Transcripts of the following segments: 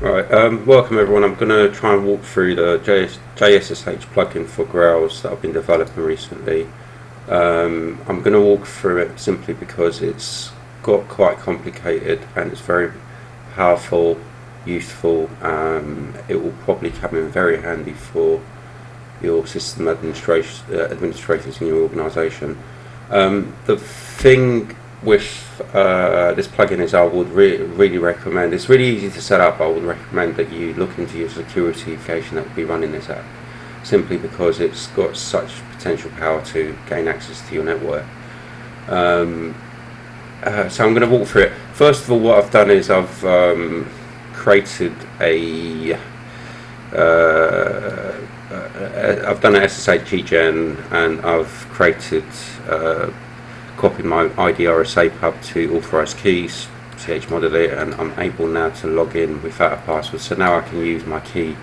Right, welcome everyone. I'm going to try and walk through the jssh plugin for Grails that I've been developing recently. I'm going to walk through it simply because it's got quite complicated and it's very powerful, useful. It will probably come in very handy for your system administrators in your organisation. The thing with this plugin is I would really recommend, it's really easy to set up. I would recommend that you look into your security application that will be running this app, simply because it's got such potential power to gain access to your network. So I'm going to walk through it. First of all, what I've done is I've created I've done an SSH gen, and I've created copied my ID RSA pub to authorized keys, chmodded it, and I'm able now to log in without a password. So now I can use my key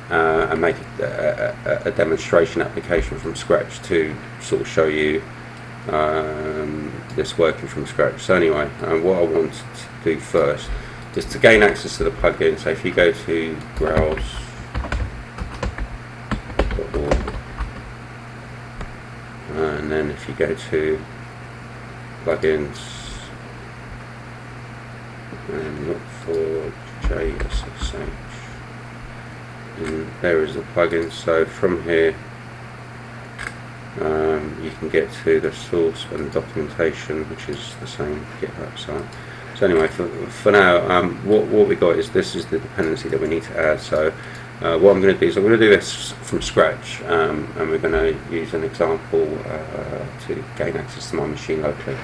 and make a demonstration application from scratch to sort of show you this working from scratch. So anyway, what I want to do first is to gain access to the plugin. So if you go to Grails.org, and then if you go to plugins and look for jssh, and there is the plugin. So from here you can get to the source and documentation, which is the same GitHub site. So anyway, for now, what we got is this is the dependency that we need to add. So what I'm going to do is I'm going to do this from scratch, and we're going to use an example to gain access to my machine locally.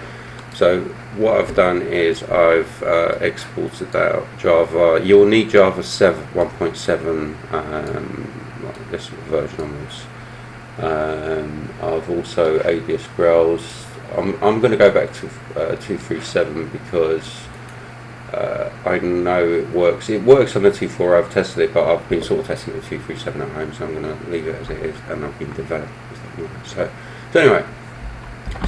So what I've done is I've exported out Java. You'll need Java 1.7, this version onwards. I've also ADS Grails. I'm going to go back to 2.3.7 because I know it works. It works on the 2.4. I've tested it, but I've been sort of testing it with 2.3.7 at home, so I'm going to leave it as it is, and I've been developing it. So anyway,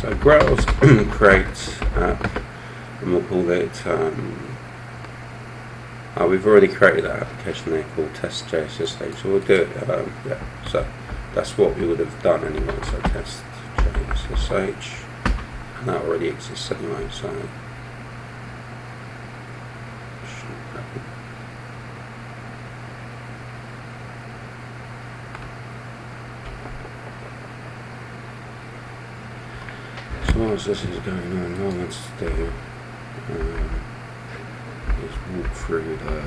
so Grails create app, and we'll call it. We've already created that application there called test jssh. So we'll do it. Yeah. So that's what we would have done anyway. So test jssh. And that already exists anyway, so shouldn't happen. So as this is going on, what I want to do is walk through the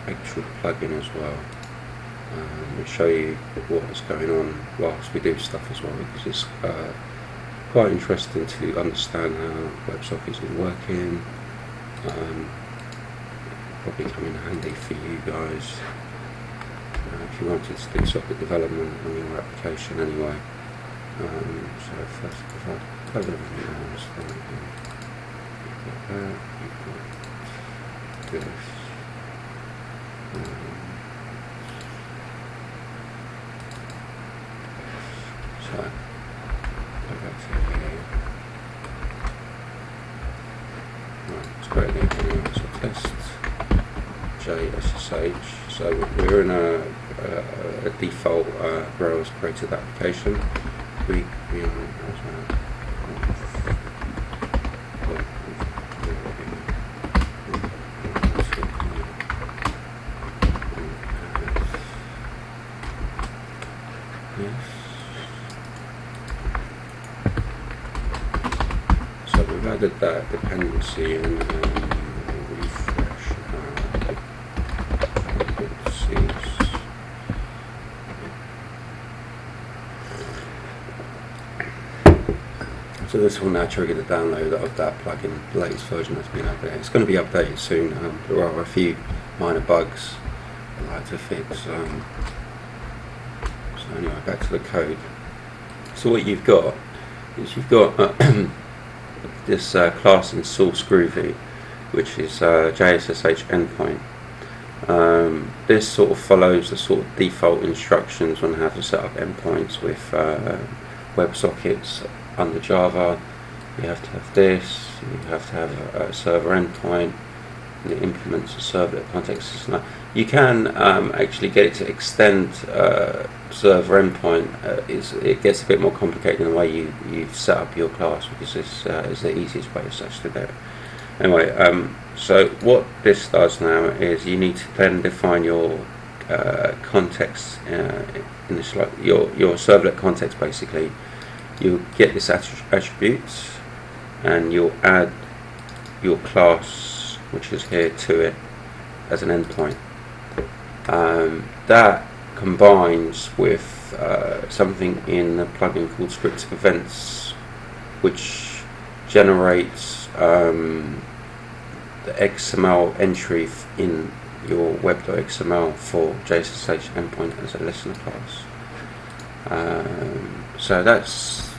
actual plugin as well, and show you what is going on whilst we do stuff as well, because it's quite interesting to understand how WebSockets is working. Probably come in handy for you guys if you wanted to do socket development on your application anyway. So first, if I close everything else, then you've got that, you've got this. So go back to here. Right, it's great again. So test jssh. So we're in a default Grails created application. We So we've added that dependency and refresh dependencies. So this will now trigger the download of that plugin, the latest version that's been updated. It's going to be updated soon. There are a few minor bugs I'd like to fix. So anyway, back to the code. So what you've got is you've got this class in source groovy, which is JSSH endpoint. This sort of follows the sort of default instructions on how to set up endpoints with WebSockets under Java. You have to have this, you have to have a server endpoint, and it implements a servlet context. Now, you can actually get it to extend server endpoint. It gets a bit more complicated in the way you set up your class, because this is the easiest way as such to do it. Anyway, so what this does now is you need to then define your context in this, like your servlet context. Basically, you'll get this attribute, and you'll add your class, which is here, to it as an endpoint. That combines with something in the plugin called script events, which generates the XML entry in your web.xml for jssh endpoint as a listener class. So that's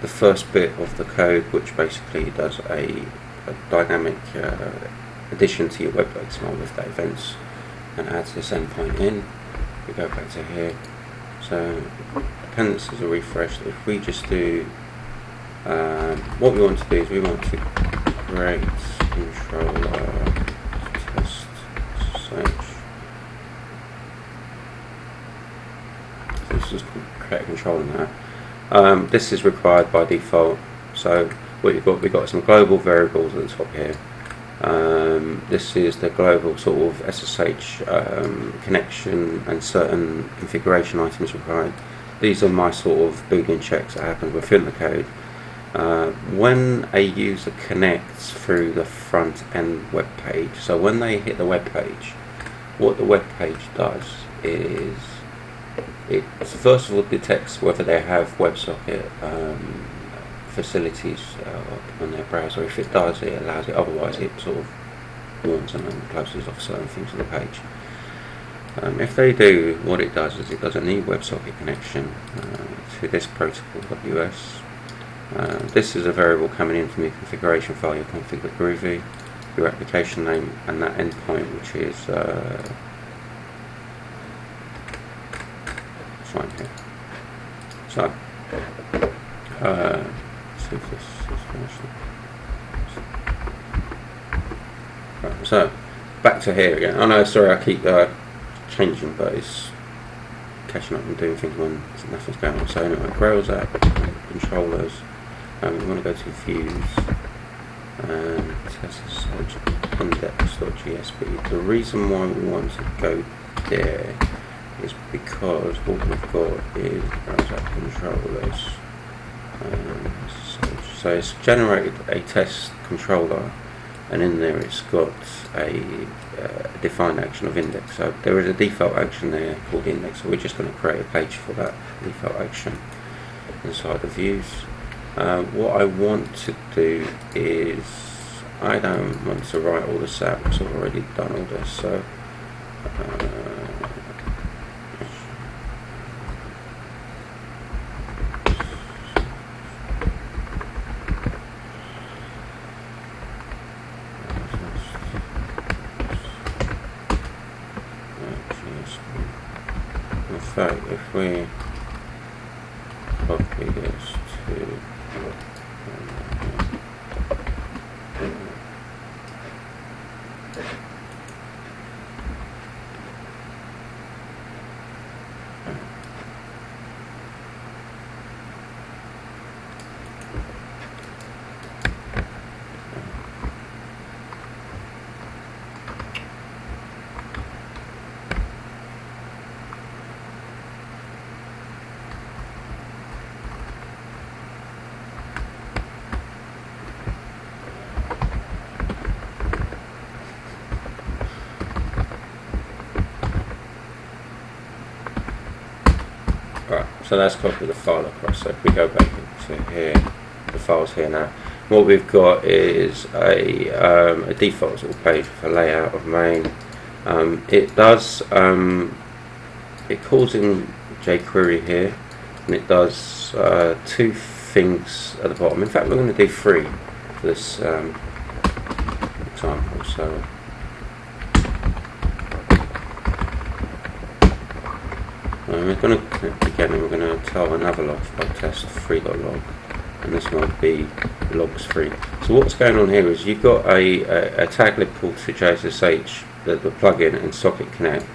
the first bit of the code, which basically does a dynamic addition to your web.xml with the events and adds this endpoint in. We go back to here. So dependencies are refreshed. If we just do what we want to do is we want to create controller test ssh. This is called create controller now. This is required by default. So what we've got some global variables at the top here. This is the global sort of SSH connection and certain configuration items required. These are my sort of Boolean checks that happen within the code. When a user connects through the front end web page, so when they hit the web page, what the web page does is it first of all detects whether they have WebSocket facilities on their browser. If it does, it allows it. Otherwise, it sort of warns them and closes off certain things on the page. If they do, what it does is it does a new WebSocket connection to this protocol WS. This is a variable coming in from your configuration file, your config.groovy, your application name, and that endpoint, which is fine here. So see if this is finished. Right, so back to here again. Oh no, sorry, I keep changing, but it's catching up and doing things when nothing's going on. So anyway, Grails app, controllers. We want to go to views and SSH index.jsp. The reason why we want to go there is because what we've got is Grails app controllers. So it's generated a test controller, and in there it's got a defined action of index. So there is a default action there called index, so we're just going to create a page for that default action inside the views. What I want to do is I don't want to write all this out because I've already done all this. So in fact, if we copy this to so that's copied the file across. So if we go back to here, the file's here now. What we've got is a default sort of page with a layout of main. It does it calls in jQuery here, and it does two things at the bottom. In fact, we're going to do three for this example. So we're going to connect again, and we're going to tell another log file test 3.log, and this might be belongs free. So what's going on here is you've got a taglib called to JSSH, the plugin, and socket connect.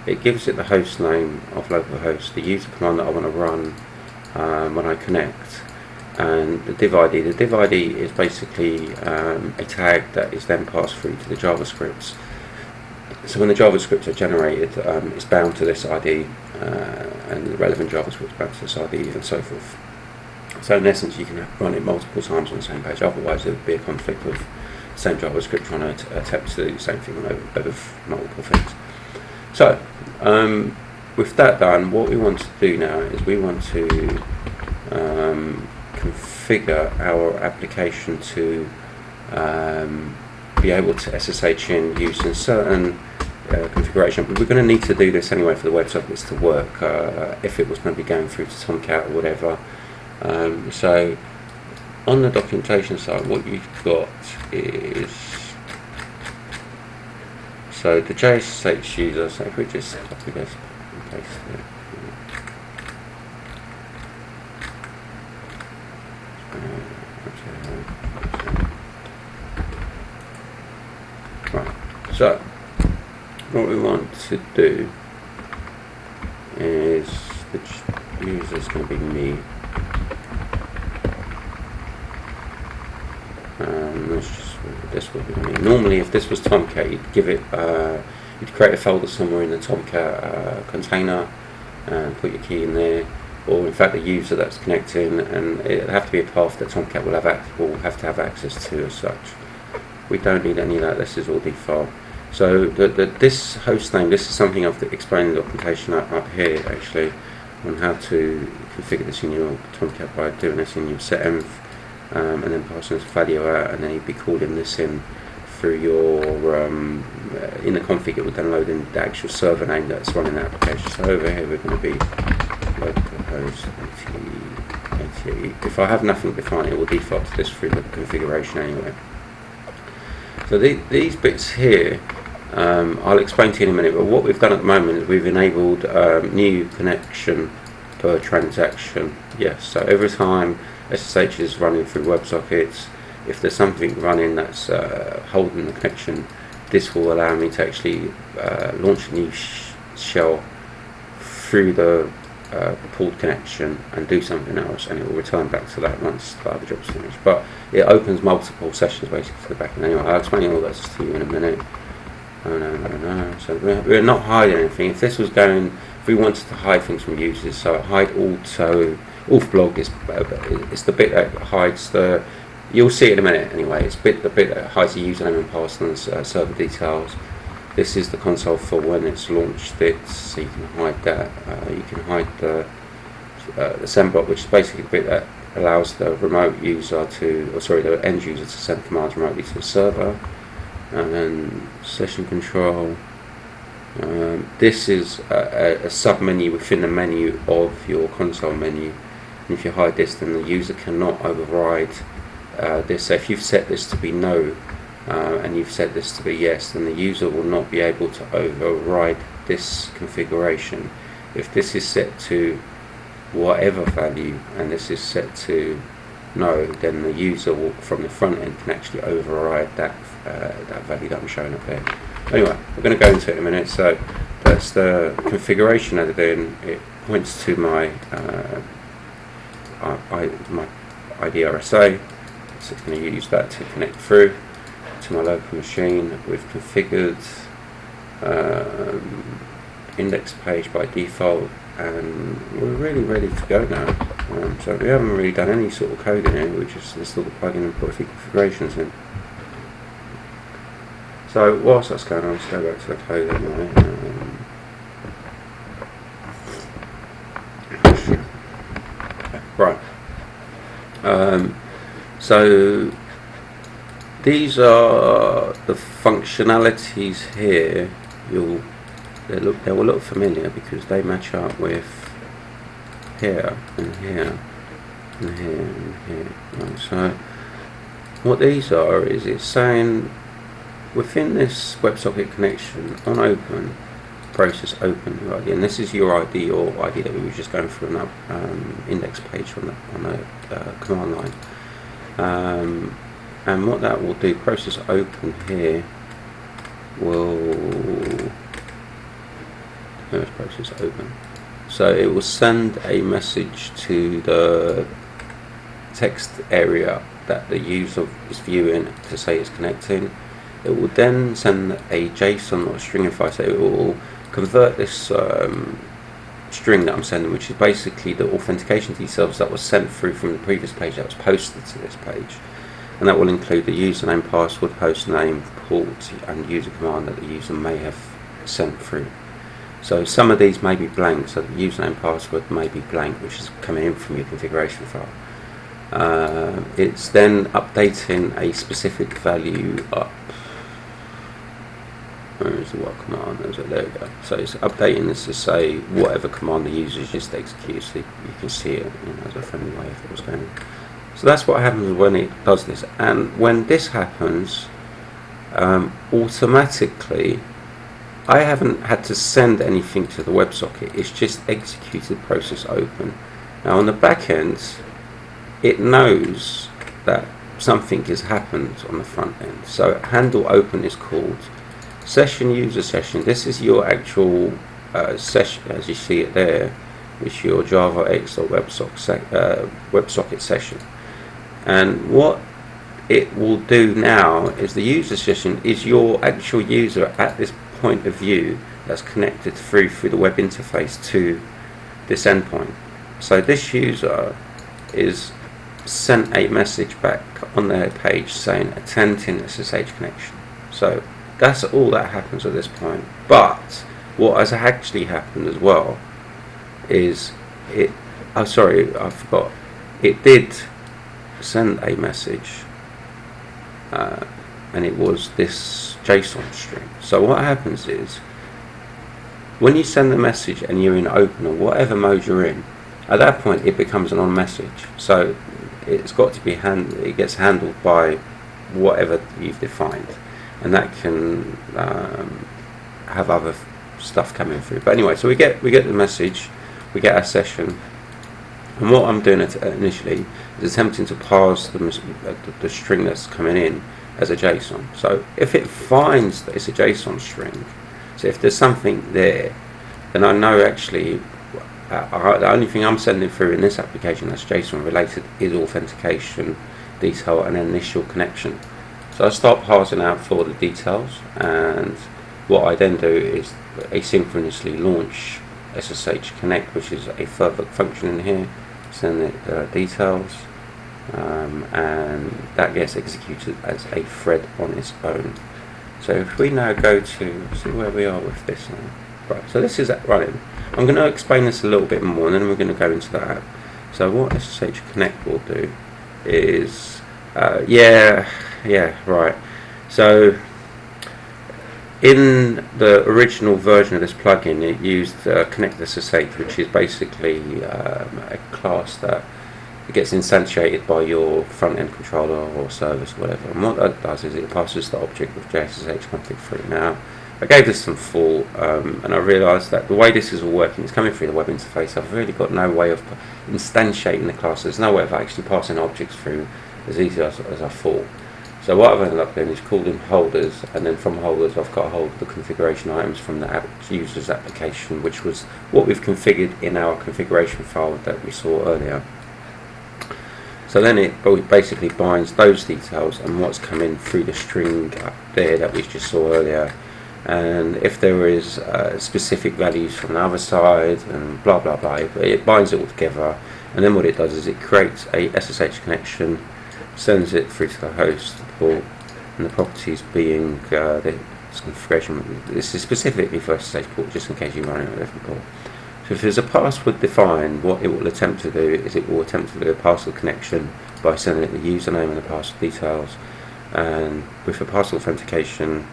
It gives it the host name of localhost, the user command that I want to run when I connect, and the div ID. The div ID is basically a tag that is then passed through to the JavaScripts. So when the JavaScripts are generated, it's bound to this ID, and the relevant JavaScript is bound to this ID, and so forth. So in essence, you can run it multiple times on the same page. Otherwise, there would be a conflict of the same JavaScript trying to attempt to do the same thing over multiple things. So with that done, what we want to do now is we want to configure our application to be able to SSH in using certain configuration. But we're going to need to do this anyway for the WebSockets to work, if it was going to be going through to Tomcat or whatever. So on the documentation side, what you've got is, so the JSH user, so if we just copy this and paste it. Right, so what we want to do is the user is going to be me. This will be me. Normally, if this was Tomcat, you'd give it, you'd create a folder somewhere in the Tomcat container and put your key in there, or in fact the user that's connecting, and it'll have to be a path that Tomcat will have to have access to as such. We don't need any of that. This is all default. So this host name, this is something I've explained in the documentation up here actually, on how to configure this in your Tomcat by doing this in your setenv. And then passing this value out, and then you'd be calling this in through your in the config. It will then load in the actual server name that's running the application. So over here we're going to be localhost 80. If I have nothing defined, it will default to this through the configuration anyway. So these bits here, I'll explain to you in a minute. But what we've done at the moment is we've enabled new connection per transaction. Yes. So every time SSH is running through WebSockets, if there's something running that's holding the connection, this will allow me to actually launch a new shell through the pulled connection and do something else, and it will return back to that once the other job's finished. But it opens multiple sessions basically to the back end. Anyway, I'll explain all that to you in a minute. Oh no. So we're not hiding anything. If this was going, if we wanted to hide things from users, so hide auto. Auth blog is the bit that hides the. You'll see it in a minute anyway. It's the bit that hides the username and password, server details. This is the console for when it's launched it, so you can hide that. You can hide the send block, which is basically the bit that allows the remote user to, or sorry, the end user to send commands remotely to the server. And then session control. This is a sub menu within the menu of your console menu. And if you hide this, then the user cannot override this. So if you've set this to be no, and you've set this to be yes, then the user will not be able to override this configuration. If this is set to whatever value and this is set to no, then the user will, from the front end, can actually override that value that I'm showing up there. Anyway, we're going to go into it in a minute. So that's the configuration added in. It points to my my IDRSA, so it's going to use that to connect through to my local machine. We've configured index page by default, and we're really ready to go now. So we haven't really done any sort of coding here. We just installed the plugin and put a few configurations in. So whilst that's going on, let's go back to the code anyway. Right. So these are the functionalities here. They will look familiar because they match up with here and here and here and here. Right, so what these are is it's saying within this WebSocket connection on open, process open your ID, and this is your ID or ID that we were just going through on that index page on the command line. and what that will do, process open here will, there's process open, so it will send a message to the text area that the user is viewing to say it's connecting. It will then send a JSON or stringify, so it will convert this string that I'm sending, which is basically the authentication details that was sent through from the previous page that was posted to this page, and that will include the username, password, host name, port, and user command that the user may have sent through. So some of these may be blank, so the username, password may be blank, which is coming in from your configuration file. It's then updating a specific value up. Where is the what command? There we go. So it's updating this to say whatever command the user just executes, so you can see it, as a friendly way if it was going on. So that's what happens when it does this. And when this happens, automatically, I haven't had to send anything to the WebSocket. It's just executed process open. Now on the back end, it knows that something has happened on the front end. So handle open is called. Session user session, this is your actual session as you see it there, which is your Java WebSocket session. And what it will do now is the user session is your actual user at this point of view that's connected through the web interface to this endpoint. So this user is sent a message back on their page saying attempting SSH connection. So that's all that happens at this point. But what has actually happened as well is it, oh sorry, I forgot, it did send a message and it was this JSON string. So what happens is when you send the message and you're in open or whatever mode you're in, at that point it becomes an on message. So it's got to be it gets handled by whatever you've defined, and that can have other stuff coming through. But anyway, so we get the message, we get our session, and what I'm doing initially is attempting to parse the string that's coming in as a JSON. So if it finds that it's a JSON string, so if there's something there, then I know actually the only thing I'm sending through in this application that's JSON related is authentication detail and initial connection. So I start parsing out for the details, and what I then do is asynchronously launch SSH connect, which is a further function in here, send it details, and that gets executed as a thread on its own. So if we now go to see where we are with this now. Right, so this is running. I'm going to explain this a little bit more, and then we're going to go into the app. So what SSH connect will do is right. So in the original version of this plugin, it used Connect SSH, which is basically a class that gets instantiated by your front-end controller or service or whatever. And what that does is it passes the object with JSSH config through. Now, I gave this some thought, and I realised that the way this is all working, it's coming through the web interface. I've really got no way of instantiating the class. There's no way of actually passing objects through as easy as I thought. So what I've ended up doing is calling holders, and then from holders I've got a hold of the configuration items from the user's application, which was what we've configured in our configuration file that we saw earlier. So then it basically binds those details and what's coming through the string up there that we just saw earlier, and if there is specific values from the other side and blah blah blah, it binds it all together, and then what it does is it creates a SSH connection, sends it through to the host, the port, and the properties being this configuration. This is specifically for SSH port, just in case you run it on a different port. So if there's a password defined, what it will attempt to do is it will attempt to do a password connection by sending it the username and the password details, and with the password authentication.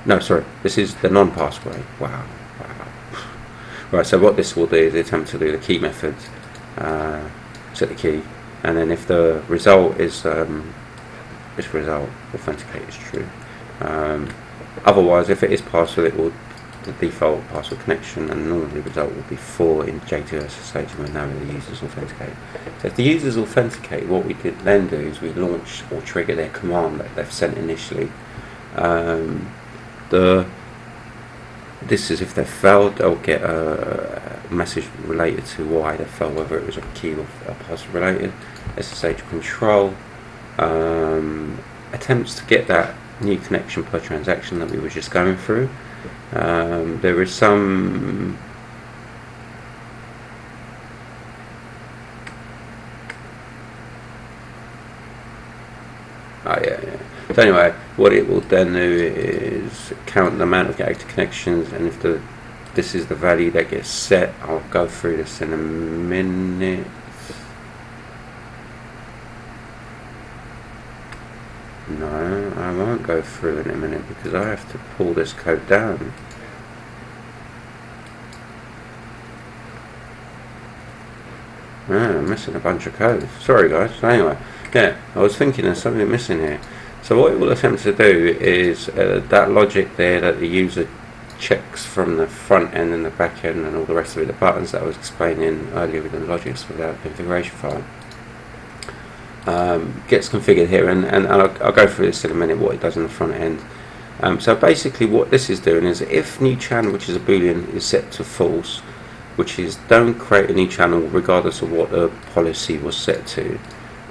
No, sorry, this is the non-password. Wow. Right, so what this will do is attempt to do the key method, set the key, and then if the result is this result authenticate is true. Otherwise, if it is password, it will the default password connection, and normally the result will be 4 in J2 SSH when now the users authenticate. So if the users authenticate, what we did then do is we launch or trigger their command that they've sent initially. This is if they failed, they'll get a message related to why they failed, whether it was a key or a password related. SSH control attempts to get that new connection per transaction that we were just going through. There is some So anyway, what it will then do is count the amount of active connections, and if this is the value that gets set, I'll go through this in a minute. No, I won't go through in a minute because I have to pull this code down. I'm missing a bunch of code. Sorry guys. So anyway, yeah, I was thinking there's something missing here. So what it will attempt to do is that logic there that the user checks from the front end and the back end and all the rest of it, the buttons that I was explaining earlier with the logics without configuration file, gets configured here, and I'll go through this in a minute what it does in the front end. So basically what this is doing is if new channel, which is a boolean, is set to false, which is don't create a new channel regardless of what the policy was set to,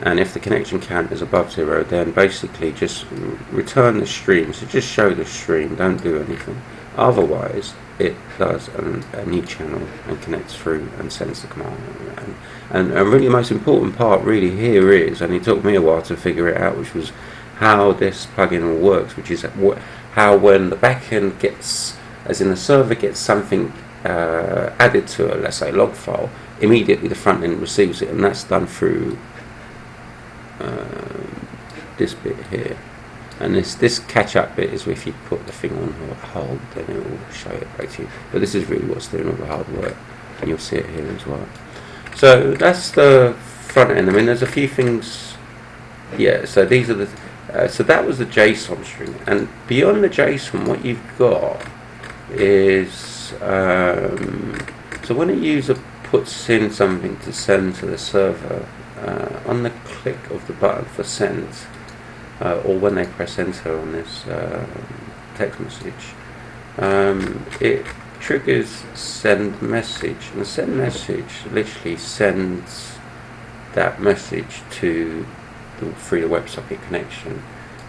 and if the connection count is above 0, then basically just return the stream. So just show the stream, don't do anything. Otherwise it does a new channel and connects through and sends the command. And really the most important part really here is, and it took me a while to figure it out, which was how this plugin all works, which is how when the backend gets, as in the server gets something added to a, let's say, log file, immediately the front end receives it, and that's done through this bit here. And this catch up bit is if you put the thing on hold, then it will show it back to you. But this is really what's doing all the hard work, and you'll see it here as well. So that's the front end. I mean, there's a few things. Yeah. So these are the. So that was the JSON string, and beyond the JSON, what you've got is so when a user puts in something to send to the server, on the click of the button for send, or when they press enter on this text message, it triggers send message, and the send message literally sends that message to through the WebSocket connection,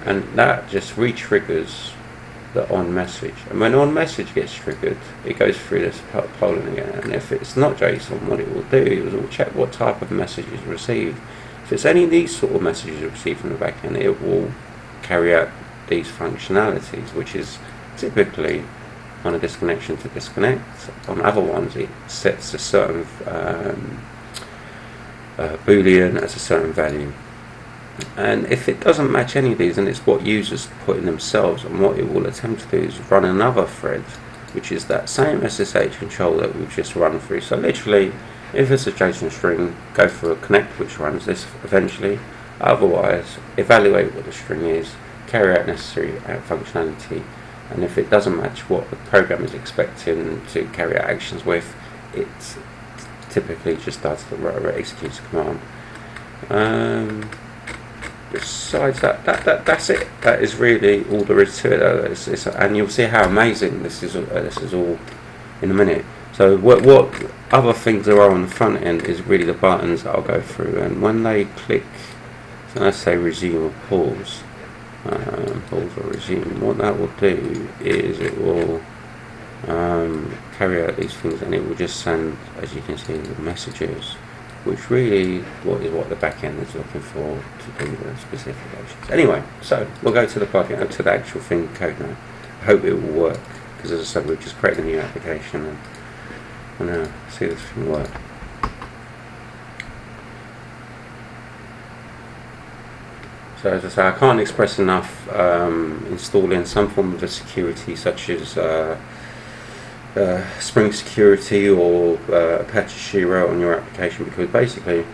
and that just re-triggers the on message. And when on message gets triggered, it goes through this polling again, and if it's not JSON, what it will do is it will check what type of message is received. If it's any of these sort of messages received from the backend, it will carry out these functionalities, which is typically on a disconnection to disconnect. On other ones, it sets a certain boolean as a certain value. And if it doesn't match any of these, and it's what users put in themselves, and what it will attempt to do is run another thread, which is that same SSH control that we've just run through. So literally, if it's a JSON string, go for a connect, which runs this eventually. Otherwise, evaluate what the string is, carry out necessary functionality, and if it doesn't match what the program is expecting to carry out actions with, it typically just does the executes the command. Besides that's it. That is really all there is to it. And you'll see how amazing this is all in a minute. So what other things there are on the front end is really the buttons that I'll go through, and when they click, so let's say resume or pause, pause or resume, what that will do is it will carry out these things, and it will just send, as you can see, the messages, which really is what the back end is looking for to do the specific actions. Anyway, so we'll go to the plugin, to the actual thing code now. I hope it will work, because as I said, we've just created a new application, and see this thing work. So as I say, I can't express enough installing some form of a security, such as Spring Security or Apache Shiro on your application, because basically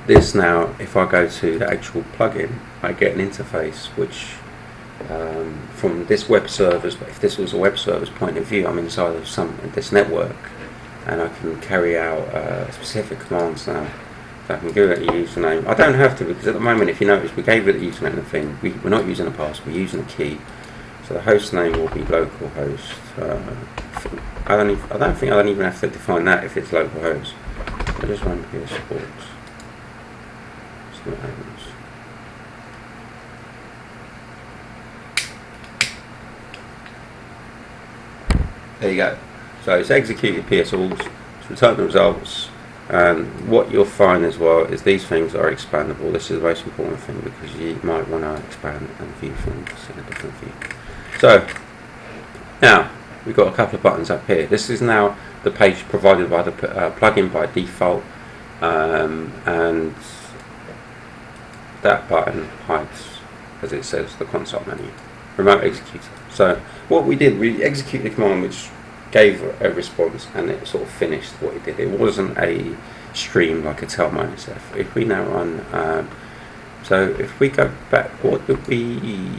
this now, if I go to the actual plugin, I get an interface which from this web server's, but if this was a web server's point of view, I'm inside of this network, and I can carry out specific commands now. So I can give it a username. I don't have to, because at the moment, if you notice, we gave it a username and thing. We're not using a pass, we're using a key. So the host name will be localhost. I don't think I don't even have to define that if it's localhost. I just run PS Sports. See what happens. There you go. So it's executed PSLs, it's returned the results, and what you'll find as well is these things are expandable. This is the most important thing, because you might want to expand and view things in a different view. So now we've got a couple of buttons up here. This is now the page provided by the plugin by default, and that button hides, as it says, the console menu. Remote executor. So what we did, we executed a command which gave a response, and it sort of finished what it did. It wasn't a stream like a tel-f. If we now run, so if we go back, what did we?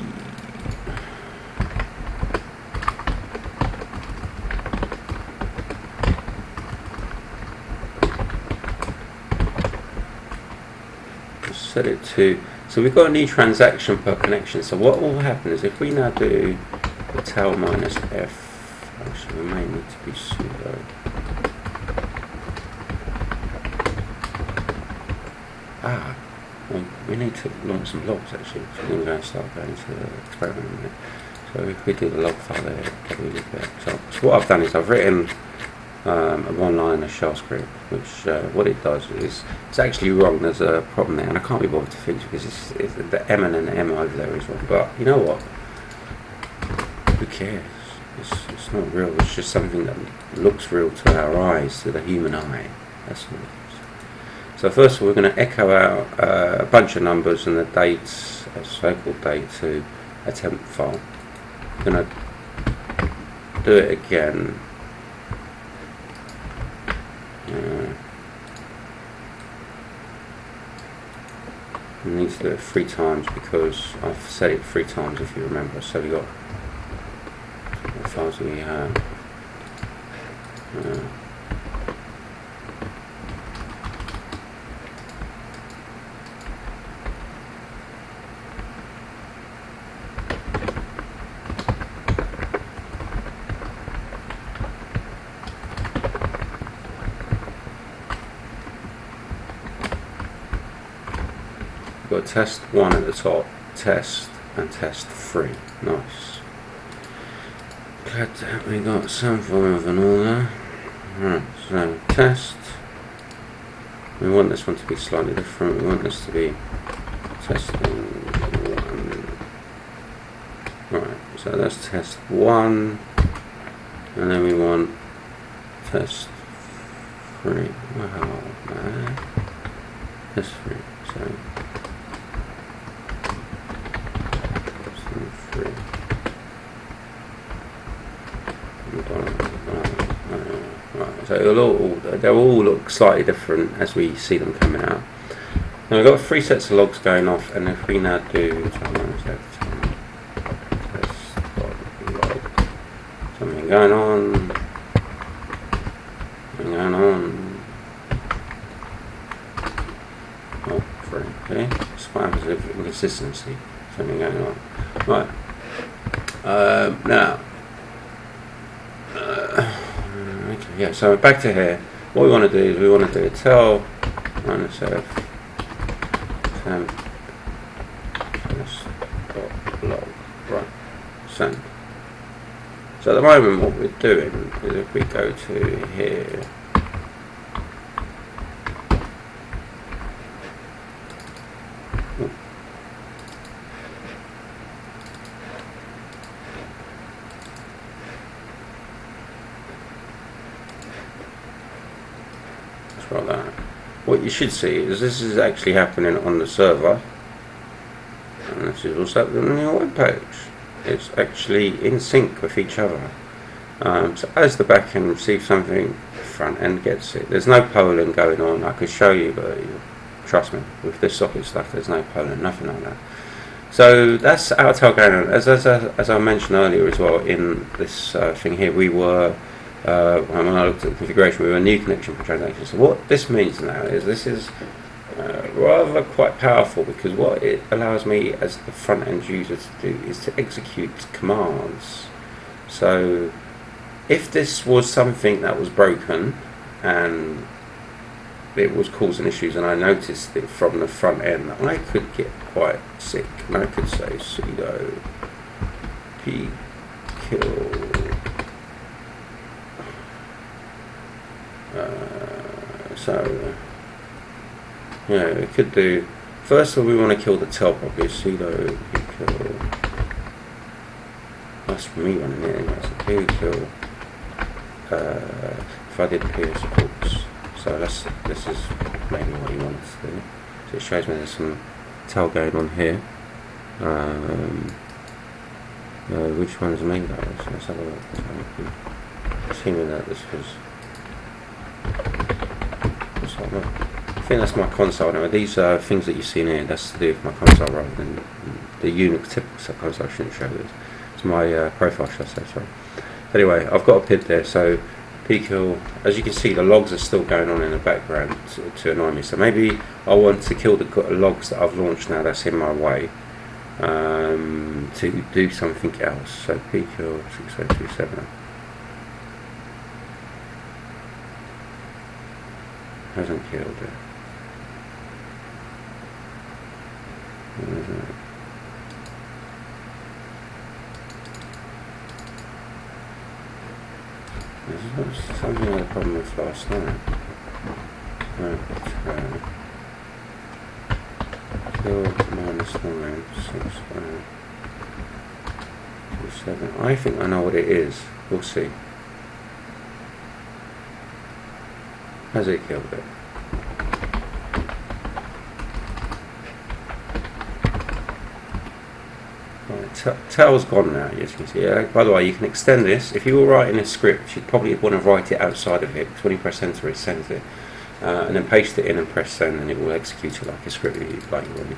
Set it to. So we've got a new transaction per connection. So what will happen is if we now do the tel-f, actually we may need to be sudo. Well, we need to launch some logs actually. So we're going to start going to the experiment in a minute. So if we do the log file there, probably look at examples. So what I've done is I've written a one-liner shell script, which what it does is, it's actually wrong. There's a problem there, and I can't be bothered to fix it because it's the M and an M over there is wrong. But you know what? Who cares? It's not real. It's just something that looks real to our eyes, to the human eye. That's all it is. So first of all, we're going to echo out a bunch of numbers and the dates, a so-called date, to a temp file. We're going to do it again. I need to do it 3 times because I've said it 3 times, if you remember. So we got what files do we have? Got test 1 at the top, test, and test 3. Nice. Glad that we got some form of an order. Right, so test. We want this one to be slightly different. We want this to be testing 1. Right, so that's test 1, and then we want test 3. Wow, man. Test 3. So. So they'll all look slightly different as we see them coming out. Now we've got 3 sets of logs going off, and if we now do something going on, oh, 3, okay, it's what happens with inconsistency, something going on. Right, now. Yeah, so back to here. What we want to do is we want to do a tel -f temp log. Right, send. So at the moment what we're doing is if we go to here, like that. What you should see is this is actually happening on the server, and this is what's happening on your web page. It's actually in sync with each other. So as the back end receives something, the front end gets it. There's no polling going on. I could show you, but trust me, with this socket stuff, there's no polling, nothing like that. So that's our tail going on. As I mentioned earlier as well in this thing here, we were when I looked at the configuration, we were a new connection for transactions. So what this means now is this is rather quite powerful, because what it allows me as the front end user to do is to execute commands. So if this was something that was broken and it was causing issues and I noticed it from the front end, I could get quite sick, and I could say sudo pkill so yeah, we could do, first of all we want to kill the tail properly, sudo pkill, that's me running it anyway, so pkill if I did ps ports. So this is maybe what you want to do. So it shows me there's some tail going on here. Which one's the main guys? Let's have a look. Assuming that this was. I think that's my console now. These things that you see in here, that's to do with my console rather than the Unix typical console. I shouldn't show this. It's my profile, should I say, sorry. Anyway, I've got a PID there, so pkill, as you can see, the logs are still going on in the background to annoy me. So maybe I want to kill the logs that I've launched now that's in my way to do something else. So pkill 6027 hasn't killed it. This is something I had a problem with last night. Kill -9 6 2 7. I think I know what it is. We'll see. Has it killed it? Tail's gone now, as you can see. By the way, you can extend this. If you were writing a script, you'd probably want to write it outside of it, because when you press enter it sends it, and then paste it in and press send, and it will execute it like a script like you want.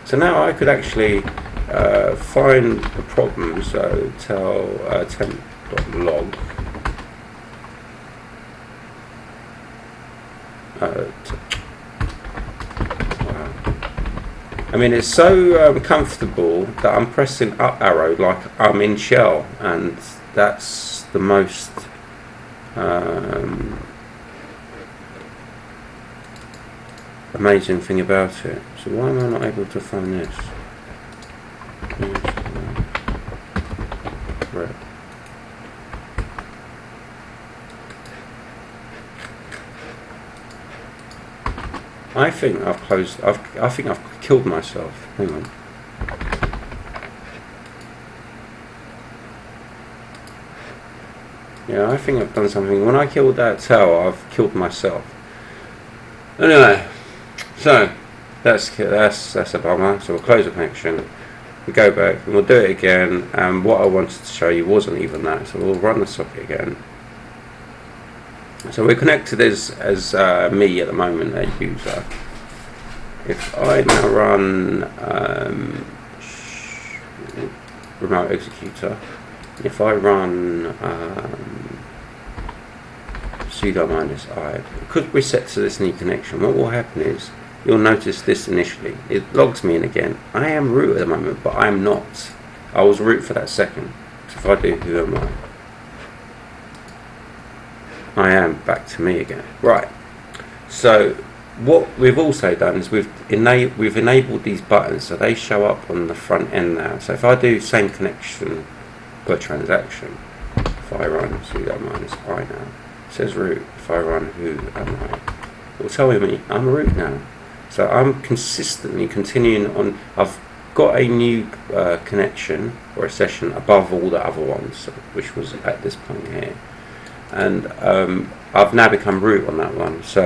So now I could actually find the problem. So tail temp.log I mean, it's so comfortable that I'm pressing up arrow like I'm in shell, and that's the most amazing thing about it. So why am I not able to find this? Right. I think I've closed. I think I've killed myself. Hang on. Yeah, I think I've done something. When I killed that tail, I've killed myself. Anyway, so that's a bummer. So we'll close the connection. We go back and we'll do it again. And what I wanted to show you wasn't even that. So we'll run the socket again. So we're connected as me at the moment, a user. If I now run remote executor, if I run sudo -i, because we're set to this new connection, what will happen is you'll notice this initially. It logs me in again. I am root at the moment, but I'm not. I was root for that second. So if I do who am I am back to me again. Right. So what we've also done is we've enabled these buttons so they show up on the front end now. So if I do same connection per transaction, if I run sudo -i now, it says root. If I run who am I, it will tell me I'm root now. So I'm consistently continuing on. I've got a new connection or a session above all the other ones, which was at this point here. And I've now become root on that one, so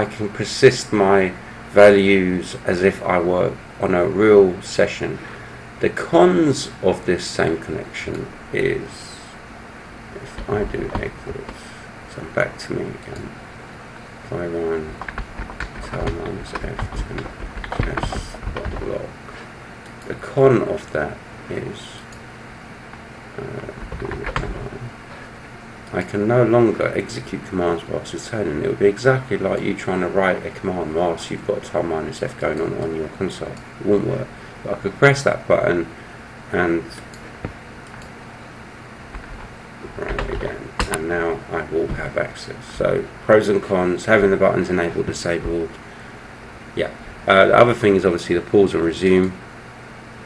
I can persist my values as if I were on a real session. The cons of this same connection is if I do exit, so back to me again. If I run tail -f10 s.log, the con of that is I can no longer execute commands whilst returning. It would be exactly like you trying to write a command whilst you've got *-f going on your console. It wouldn't work. But I could press that button and right again, and now I will have access. So pros and cons, having the buttons enabled, disabled. Yeah. The other thing is obviously the pause and resume.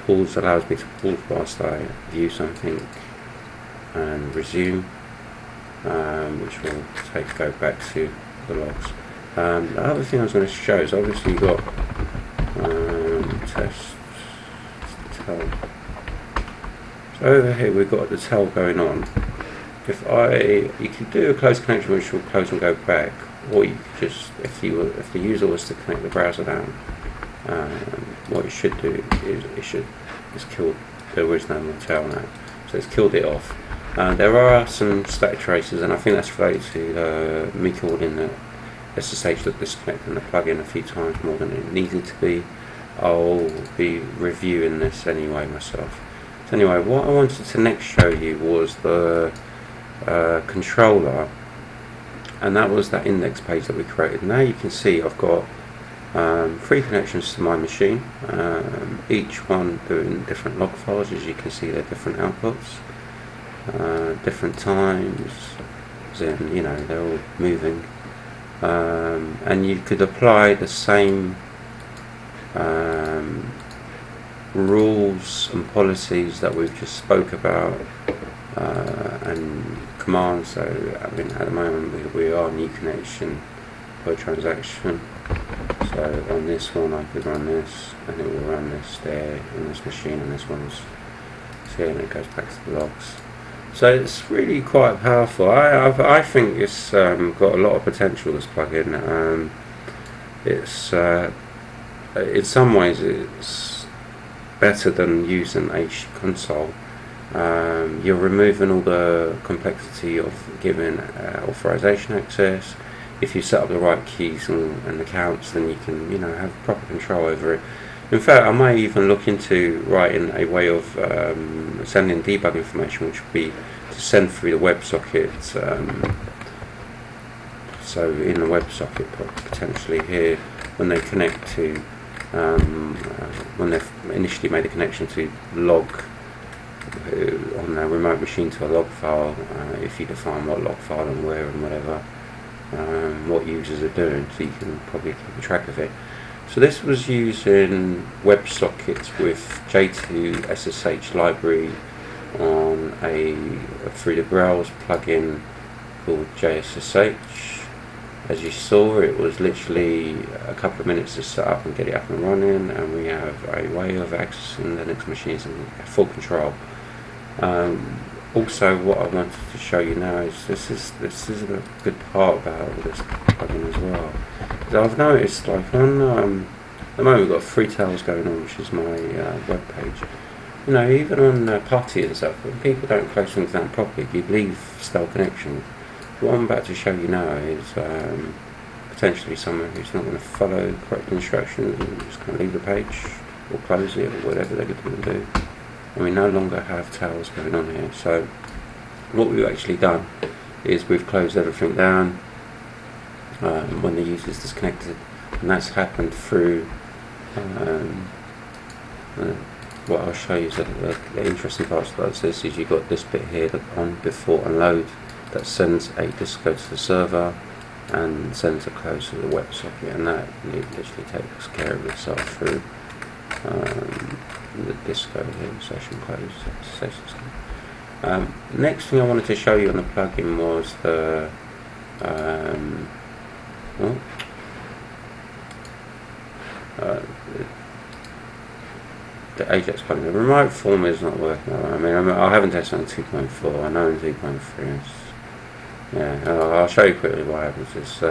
Pause allows me to pause whilst I view something, and resume, which will go back to the logs. The other thing I was going to show is obviously you've got test tell. So over here we've got the tell going on. You can do a close connection which will close and go back, or you could just, if the user was to connect the browser down, what it should do is it's killed. There is no more tell now, so it's killed it off. There are some static traces, and I think that's related to me calling the SSH that disconnecting the plugin a few times more than it needed to be. I'll be reviewing this anyway myself. So anyway, what I wanted to next show you was the controller, and that was that index page that we created. Now you can see I've got 3 connections to my machine, each one doing different log files. As you can see, they're different outputs, different times, and you know they're all moving, and you could apply the same rules and policies that we've just spoke about, and commands. So I mean, at the moment we are new connection per transaction. So on this one I could run this, and it will run this there in this machine, and this one's here, and it goes back to the logs. So it's really quite powerful. I think it's got a lot of potential, this plugin. It's in some ways it's better than using console. You're removing all the complexity of giving authorization access. If you set up the right keys and accounts, then you can, you know, have proper control over it. In fact, I may even look into writing a way of sending debug information, which would be to send through the WebSockets. So in the WebSocket, potentially here, when they connect to, when they've initially made a connection to log on their remote machine to a log file, if you define what log file and where and whatever, what users are doing, so you can probably keep track of it. So this was using WebSockets with J2 SSH library on through the Grails plugin called jssh. As you saw, it was literally a couple of minutes to set up and get it up and running, and we have a way of accessing the next machines in full control. Also, what I wanted to show you now is this is a good part about this plugin as well. So I've noticed, like on at the moment we've got 3 tails going on, which is my web page. You know, even on party and stuff, when people don't close things down properly, you leave stale connection. What I'm about to show you now is potentially someone who's not going to follow correct instructions and just going to leave the page or close it or whatever they're going to do. And we no longer have tails going on here. So what we've actually done is we've closed everything down when the user is disconnected, and that's happened through what I'll show you is the interesting parts of this is you've got this bit here, the on before unload, that sends a disco to the server and sends a close to the WebSocket, and that literally takes care of itself through the disco here, session close. Next thing I wanted to show you on the plugin was the the Ajax plugin. The remote form is not working. I mean, I haven't tested on 2.4. I know in 2.3 it's, yeah, I'll show you quickly what happens. It's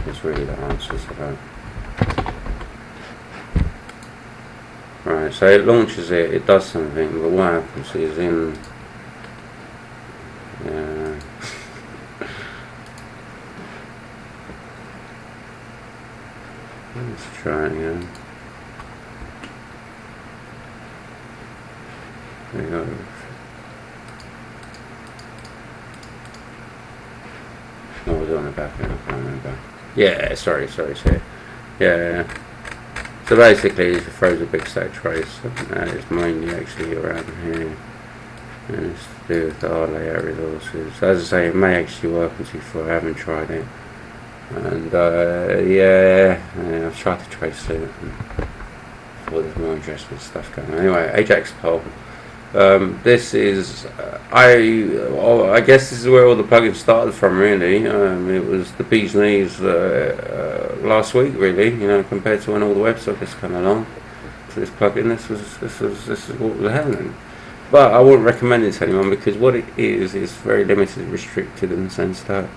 it's really the answers about. Right, so it launches it, it does something, but what happens is in try it again. There you go. What was it on the back end? I can't remember. Yeah, sorry. Yeah. So basically, it throws a big stack trace, and it's mainly actually around here, and it's to do with the R layout resources. So as I say, it may actually work on C4. I haven't tried it, and yeah, I've tried to trace it. Thought there's more interesting stuff going on. Anyway, Ajax poll. This is I guess this is where all the plugins started from, really. It was the bee's knees last week, really. You know, compared to when all the WebSockets come along to this plugin, this is what was happening. But I wouldn't recommend it to anyone, because what it is very limited, restricted in the sense that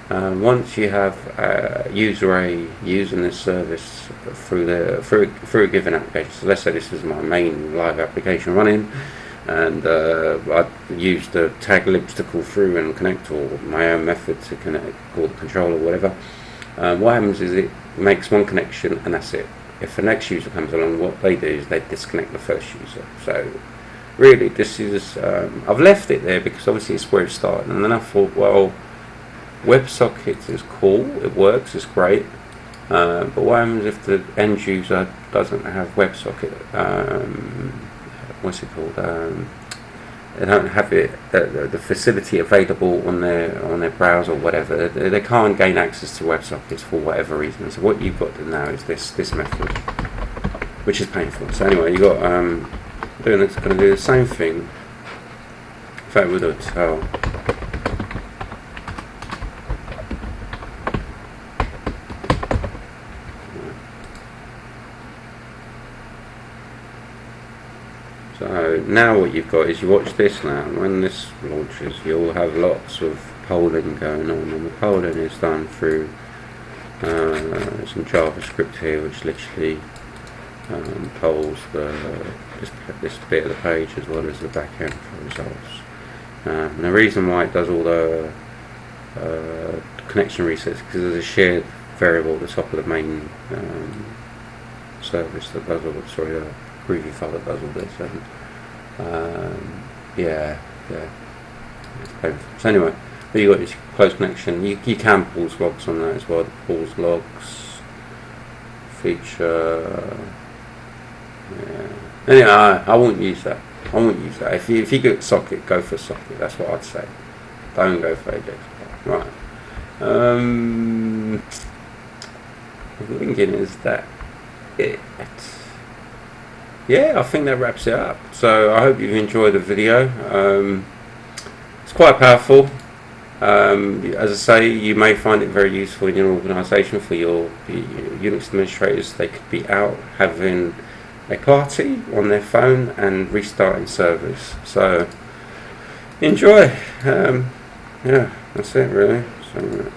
once you have user A using this service through a given application. So let's say this is my main live application running, and I use the tag libs to call through and connect, or my own method to connect, call the controller, whatever. What happens is it makes one connection and that's it. If the next user comes along, what they do is they disconnect the first user. So really, this is I've left it there because obviously it's where it started, and then I thought, well, WebSockets is cool, it works, it's great, but what happens if the end user doesn't have WebSocket? What's it called? They don't have it, the facility available on their browser or whatever. They can't gain access to WebSockets for whatever reason. So what you've got to do now is this method, which is painful. So anyway, you got doing it's going to do the same thing. In fact, we'll do a tell. So now what you've got is, you watch this now, and when this launches you'll have lots of polling going on, and the polling is done through some JavaScript here, which literally polls this bit of the page as well as the back end for results. And the reason why it does all the connection resets, because there's a shared variable at the top of the main service that does all the, sorry, Groovy file that does all this, and yeah, it's painful. So anyway, there you got this close connection. You can pause logs on that as well. The pause logs feature. Yeah. Anyway, I won't use that. I won't use that. If you get socket, go for socket. That's what I'd say. Don't go for Ajax. Right. I'm thinking, is that it? Yeah, I think that wraps it up. So I hope you've enjoyed the video. It's quite powerful. As I say, you may find it very useful in your organisation for your Unix administrators. They could be out having a party on their phone and restarting servers. So enjoy. Yeah, that's it really. So,